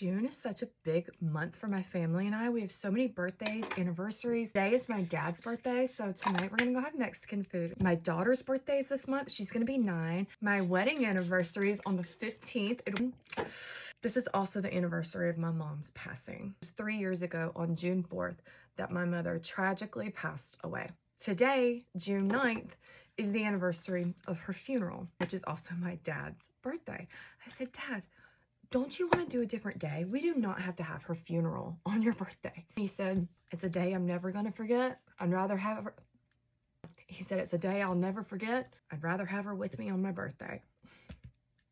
June is such a big month for my family and I. We have so many birthdays, anniversaries. Today is my dad's birthday, so tonight we're gonna go have Mexican food. My daughter's birthday is this month. She's gonna be 9. My wedding anniversary is on the 15th. This is also the anniversary of my mom's passing. It was 3 years ago on June 4th that my mother tragically passed away. Today, June 9th, is the anniversary of her funeral, which is also my dad's birthday. I said, Dad, don't you want to do a different day? We do not have to have her funeral on your birthday. He said, it's a day I'm never going to forget. I'd rather have her. He said, it's a day I'll never forget. I'd rather have her with me on my birthday.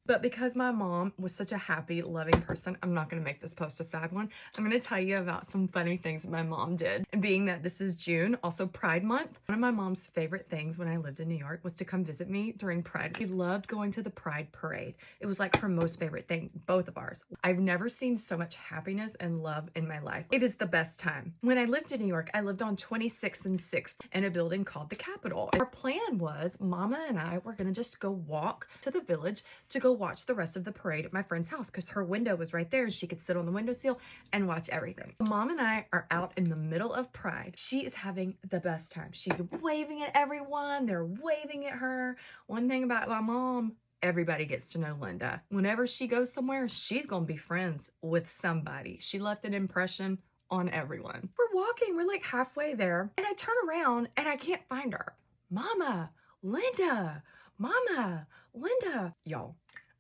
But because my mom was such a happy, loving person, I'm not going to make this post a sad one. I'm going to tell you about some funny things that my mom did. And being that this is June, also Pride Month, one of my mom's favorite things when I lived in New York was to come visit me during Pride. She loved going to the Pride Parade. It was like her most favorite thing, both of ours. I've never seen so much happiness and love in my life. It is the best time. When I lived in New York, I lived on 26th and 6th in a building called the Capitol. Our plan was Mama and I were going to just go walk to the village to go watch the rest of the parade at my friend's house because her window was right there and she could sit on the windowsill and watch everything. Mom and I are out in the middle of Pride. She is having the best time. She's waving at everyone. They're waving at her. One thing about my mom, everybody gets to know Linda. Whenever she goes somewhere, she's going to be friends with somebody. She left an impression on everyone. We're walking. We're like halfway there and I turn around and I can't find her. Mama, Linda, Mama, Linda. Y'all,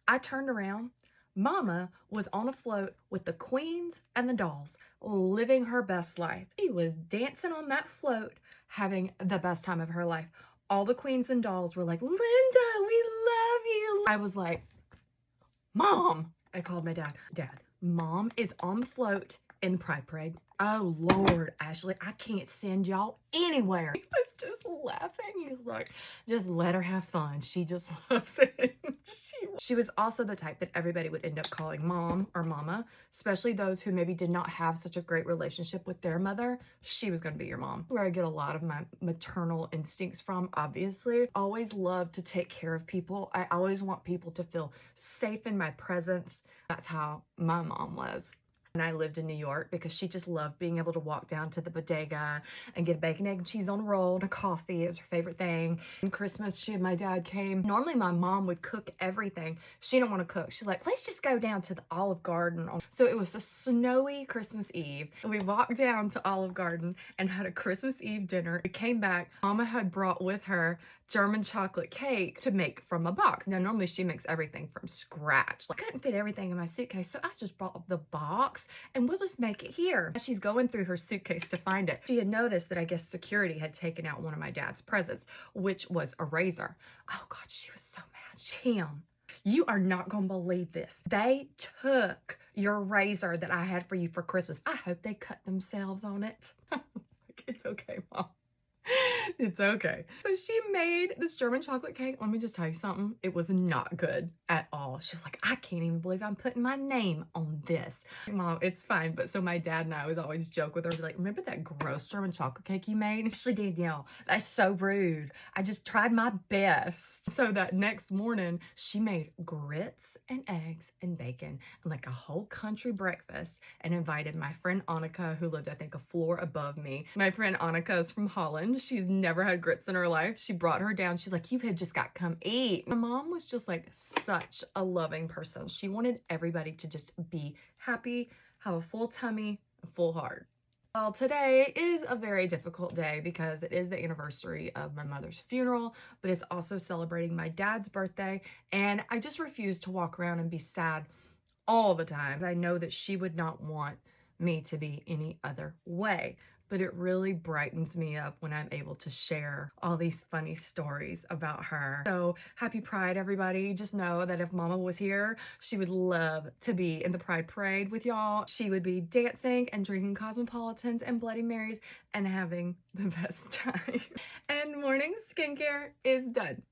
I turned around. Mama was on a float with the queens and the dolls, living her best life. She was dancing on that float, having the best time of her life. All the queens and dolls were like, Linda, we love you. I was like, Mom. I called my dad. Dad, Mom is on the float in Pride Parade. Oh, Lord, Ashley, I can't send y'all anywhere. He was just laughing. He was like, just let her have fun. She just loves it. She was also the type that everybody would end up calling Mom or Mama, especially those who maybe did not have such a great relationship with their mother. She was going to be your mom. Where I get a lot of my maternal instincts from, obviously. Always love to take care of people. I always want people to feel safe in my presence. That's how my mom was. And I lived in New York because she just loved being able to walk down to the bodega and get a bacon, egg, and cheese on a roll and a coffee. It was her favorite thing. And Christmas, she and my dad came. Normally, my mom would cook everything. She didn't want to cook. She's like, let's just go down to the Olive Garden. So it was a snowy Christmas Eve. And we walked down to Olive Garden and had a Christmas Eve dinner. We came back. Mama had brought with her German chocolate cake to make from a box. Now, normally she makes everything from scratch. Like, I couldn't fit everything in my suitcase, so I just brought the box and we'll just make it here. She's going through her suitcase to find it. She had noticed that I guess security had taken out one of my dad's presents, which was a razor. Oh God, she was so mad. Tim, you are not gonna believe this. They took your razor that I had for you for Christmas. I hope they cut themselves on it. It's okay, Mom. It's okay. So she made this German chocolate cake. Let me just tell you something. It was not good at all. She was like, I can't even believe I'm putting my name on this. Mom, it's fine. But so my dad and I would always joke with her, like, remember that gross German chocolate cake you made? And she did, Danielle, that's so rude. I just tried my best. So that next morning, she made grits and eggs and bacon and like a whole country breakfast and invited my friend Annika, who lived, I think, a floor above me. My friend Annika is from Holland. She's never had grits in her life. She brought her down. She's like, you had just got come eat. My mom was just like such a loving person. She wanted everybody to just be happy, have a full tummy, a full heart. Well, today is a very difficult day because it is the anniversary of my mother's funeral, but it's also celebrating my dad's birthday. And I just refuse to walk around and be sad all the time. I know that she would not want me to be any other way. But it really brightens me up when I'm able to share all these funny stories about her. So happy Pride, everybody. Just know that if Mama was here, she would love to be in the Pride Parade with y'all. She would be dancing and drinking Cosmopolitans and Bloody Marys and having the best time. And morning skincare is done.